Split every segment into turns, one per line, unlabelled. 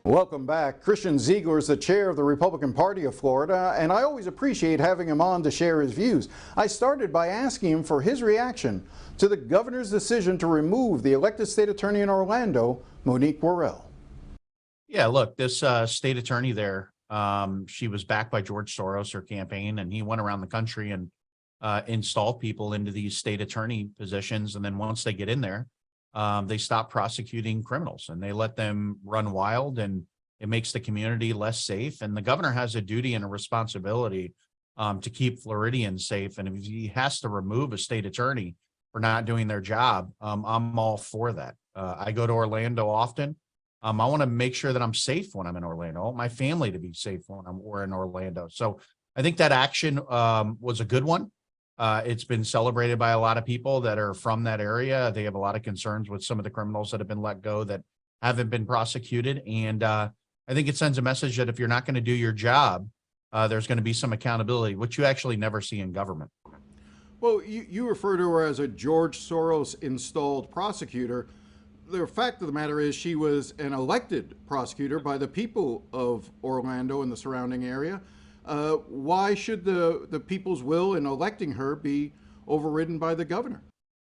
Welcome back. Christian Ziegler is the chair of the Republican Party of Florida, and I always appreciate having him on to share his views. I started by asking him for his reaction to the governor's decision to remove the elected state attorney in Orlando, Monique Worrell.
Yeah, look, this state attorney there, she was backed by George Soros, her campaign, and he went around the country and installed people into these state attorney positions. And then once they get in there, they stop prosecuting criminals and they let them run wild, and it makes the community less safe. And the governor has a duty and a responsibility to keep Floridians safe. And if he has to remove a state attorney for not doing their job, I'm all for that. I go to Orlando often. I want to make sure that I'm safe when I'm in Orlando. I want my family to be safe when we're in Orlando. So I think that action was a good one. It's been celebrated by a lot of people that are from that area. They have a lot of concerns with some of the criminals that have been let go that haven't been prosecuted. And I think it sends a message that if you're not going to do your job, there's going to be some accountability, which you actually never see in government.
Well, you refer to her as a George Soros installed prosecutor. The fact of the matter is she was an elected prosecutor by the people of Orlando and the surrounding area. Why should the people's will in electing her be overridden by the governor?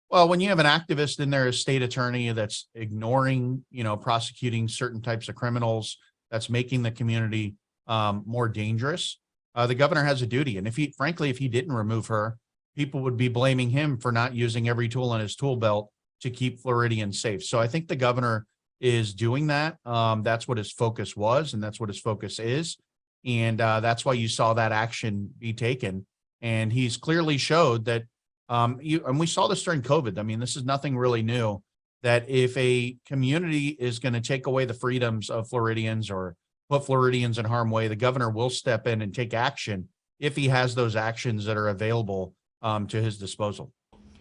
Well, when you have an activist in there as state attorney that's ignoring, prosecuting certain types of criminals, that's making the community more dangerous, the governor has a duty. And if he didn't remove her, people would be blaming him for not using every tool in his tool belt to keep Floridians safe. So I think the governor is doing that. That's what his focus was, and that's what his focus is. And that's why you saw that action be taken. And he's clearly showed that, and we saw this during COVID. I mean, this is nothing really new, that if a community is going to take away the freedoms of Floridians or put Floridians in harm's way, the governor will step in and take action if he has those actions that are available to his disposal.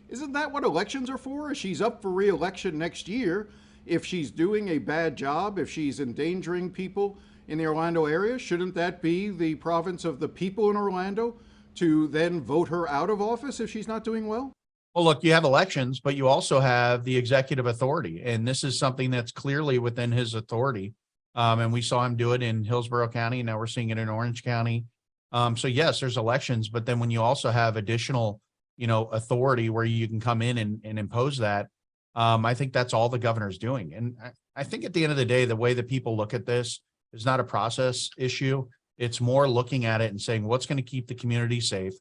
Isn't that what elections are for? She's up for re-election next year. If she's doing a bad job, if she's endangering people in the Orlando area, shouldn't that be the province of the people in Orlando to then vote her out of office if she's not doing well?
Well, look, you have elections, but you also have the executive authority. And this is something that's clearly within his authority. And we saw him do it in Hillsborough County. Now we're seeing it in Orange County. So yes, there's elections, but then when you also have additional authority where you can come in and impose that. I think that's all the governor's doing. And I think at the end of the day, the way that people look at this is not a process issue. It's more looking at it and saying, what's going to keep the community safe?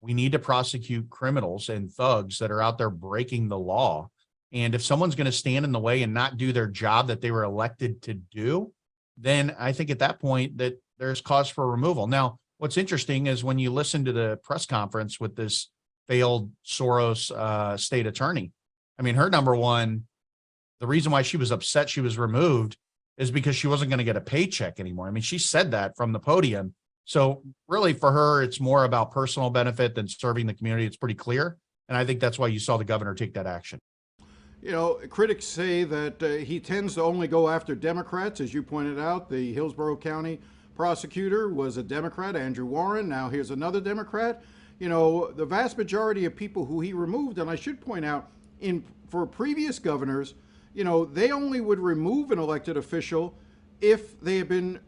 We need to prosecute criminals and thugs that are out there breaking the law. And if someone's going to stand in the way and not do their job that they were elected to do, then I think at that point that there's cause for removal. Now, what's interesting is when you listen to the press conference with this failed Soros state attorney. I mean, her number one, the reason why she was upset she was removed is because she wasn't going to get a paycheck anymore. I mean, she said that from the podium. So really for her, it's more about personal benefit than serving the community. It's pretty clear. And I think that's why you saw the governor take that action.
Critics say that he tends to only go after Democrats. As you pointed out, the Hillsborough County prosecutor was a Democrat, Andrew Warren. Now here's another Democrat. The vast majority of people who he removed, and I should point out, for previous governors, they only would remove an elected official if they had been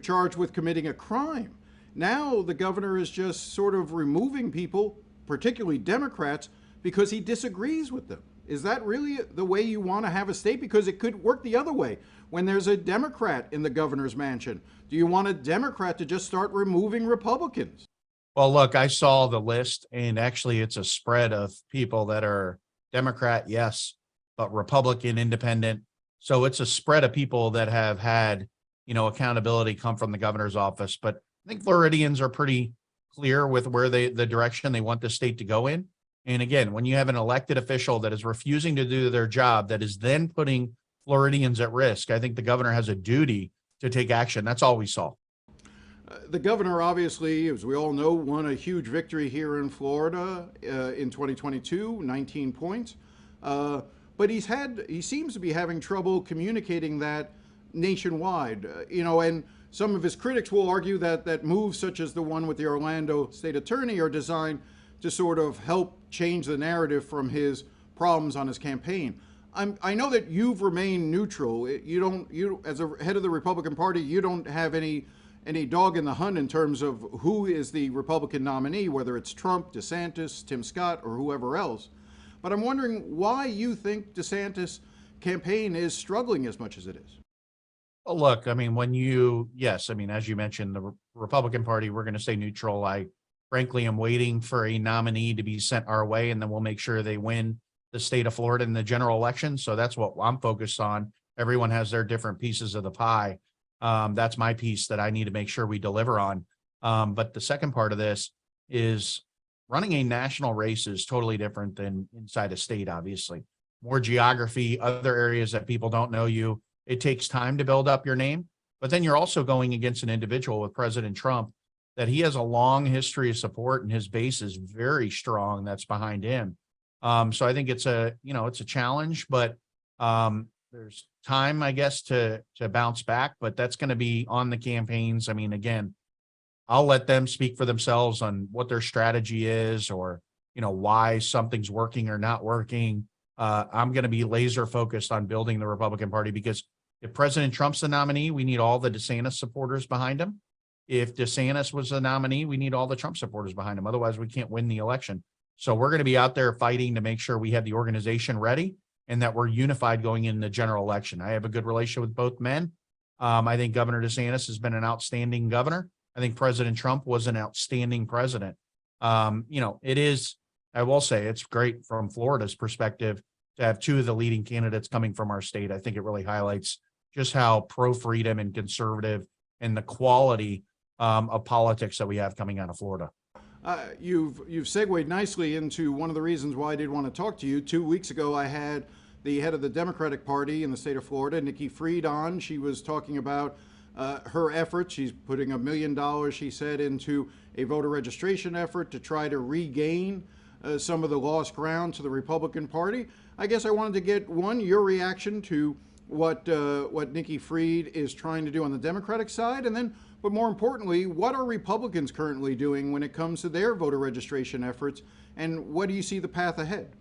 charged with committing a crime. Now the governor is just sort of removing people, particularly Democrats, because he disagrees with them. Is that really the way you want to have a state? Because it could work the other way. When there's a Democrat in the governor's mansion, do you want a Democrat to just start removing Republicans?
Well, look, I saw the list, and actually it's a spread of people that are Democrat, yes, but Republican, independent. So it's a spread of people that have had, accountability come from the governor's office. But I think Floridians are pretty clear with where the direction they want the state to go in. And again, when you have an elected official that is refusing to do their job, that is then putting Floridians at risk, I think the governor has a duty to take action. That's all we saw.
The governor, obviously, as we all know, won a huge victory here in Florida in 2022, 19 points. But he seems to be having trouble communicating that nationwide. And some of his critics will argue that moves such as the one with the Orlando state attorney are designed to sort of help change the narrative from his problems on his campaign. I know that you've remained neutral. You as a head of the Republican Party, you don't have any dog in the hunt in terms of who is the Republican nominee, whether it's Trump, DeSantis, Tim Scott, or whoever else. But I'm wondering why you think DeSantis' campaign is struggling as much as it is.
Well, look, I mean, yes, I mean, as you mentioned, the Republican Party, we're going to stay neutral. I frankly am waiting for a nominee to be sent our way, and then we'll make sure they win the state of Florida in the general election. So that's what I'm focused on. Everyone has their different pieces of the pie. That's my piece that I need to make sure we deliver on. But the second part of this is running a national race is totally different than inside a state, obviously. More geography, other areas that people don't know you. It takes time to build up your name, but then you're also going against an individual with President Trump that he has a long history of support and his base is very strong that's behind him. So I think it's a challenge, but there's time, I guess, to bounce back, but that's going to be on the campaigns. I mean, again, I'll let them speak for themselves on what their strategy is or, why something's working or not working. I'm going to be laser focused on building the Republican Party because if President Trump's the nominee, we need all the DeSantis supporters behind him. If DeSantis was the nominee, we need all the Trump supporters behind him. Otherwise, we can't win the election. So we're going to be out there fighting to make sure we have the organization ready and that we're unified going in the general election. I have a good relationship with both men. I think Governor DeSantis has been an outstanding governor. I think President Trump was an outstanding president. It is, I will say, it's great from Florida's perspective to have two of the leading candidates coming from our state. I think it really highlights just how pro-freedom and conservative and the quality of politics that we have coming out of Florida.
You've segued nicely into one of the reasons why I did want to talk to you. 2 weeks ago, I had the head of the Democratic Party in the state of Florida, Nikki Fried, on. She was talking about her efforts. She's putting $1 million, she said, into a voter registration effort to try to regain some of the lost ground to the Republican Party. I guess I wanted to get, your reaction to what Nikki Fried is trying to do on the Democratic side, and then, but more importantly, what are Republicans currently doing when it comes to their voter registration efforts, and what do you see the path ahead?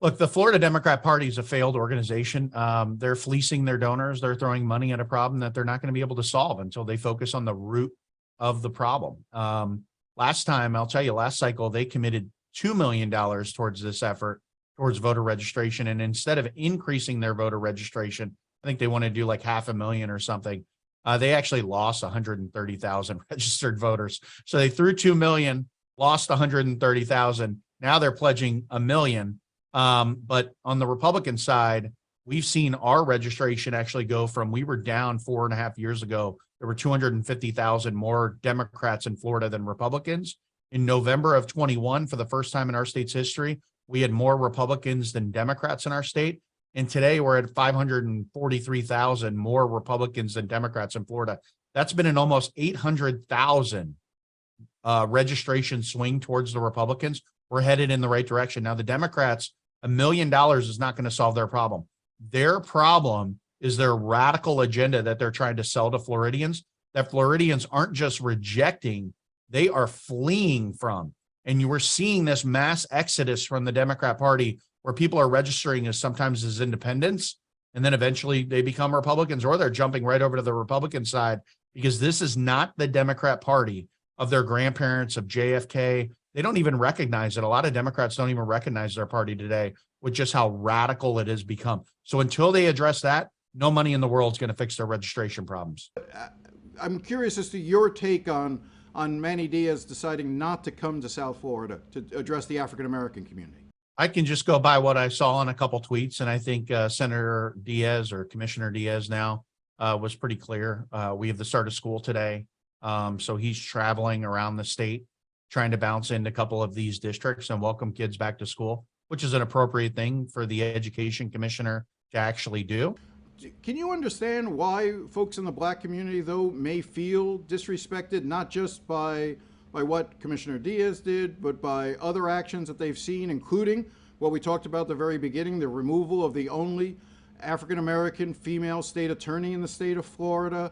Look, the Florida Democrat Party is a failed organization. They're fleecing their donors. They're throwing money at a problem that they're not going to be able to solve until they focus on the root of the problem. Last cycle, they committed $2 million towards this effort, towards voter registration. And instead of increasing their voter registration, I think they want to do like 500,000 or something. They actually lost 130,000 registered voters. So they threw 2 million, lost 130,000. Now they're pledging 1 million. But on the Republican side, we've seen our registration actually go from, we were down 4.5 years ago. There were 250,000 more Democrats in Florida than Republicans. In November of 21, for the first time in our state's history, we had more Republicans than Democrats in our state. And today we're at 543,000 more Republicans than Democrats in Florida. That's been an almost 800,000 registration swing towards the Republicans. We're headed in the right direction. Now, the Democrats, $1 million is not going to solve their problem. Their problem is their radical agenda that they're trying to sell to Floridians, that Floridians aren't just rejecting, they are fleeing from. And you were seeing this mass exodus from the Democrat Party where people are registering sometimes as independents, and then eventually they become Republicans, or they're jumping right over to the Republican side, because this is not the Democrat Party of their grandparents, of JFK. They don't even recognize it. A lot of Democrats don't even recognize their party today with just how radical it has become. So until they address that, no money in the world is going to fix their registration problems.
I'm curious as to your take on Manny Diaz deciding not to come to South Florida to address the African-American community.
I can just go by what I saw in a couple tweets, and I think Senator Diaz, or Commissioner Diaz now, was pretty clear. We have the start of school today, so he's traveling around the state, trying to bounce into a couple of these districts and welcome kids back to school, which is an appropriate thing for the education commissioner to actually do.
Can you understand why folks in the Black community, though, may feel disrespected, not just by what Commissioner Diaz did, but by other actions that they've seen, including what we talked about at the very beginning, the removal of the only African-American female state attorney in the state of Florida?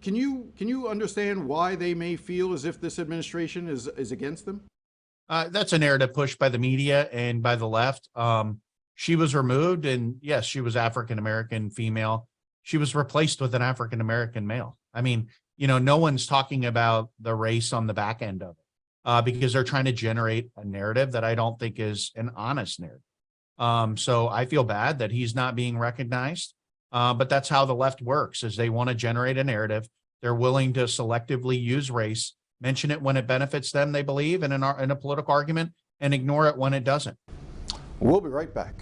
Can you understand why they may feel as if this administration is against them?
That's a narrative pushed by the media and by the left. she was removed, and yes, she was African-American female. She was replaced with an African-American male. I mean, no one's talking about the race on the back end of it because they're trying to generate a narrative that I don't think is an honest narrative. So I feel bad that he's not being recognized, but that's how the left works, is they want to generate a narrative. They're willing to selectively use race, mention it when it benefits them, they believe, in a political argument, and ignore it when it doesn't.
We'll be right back.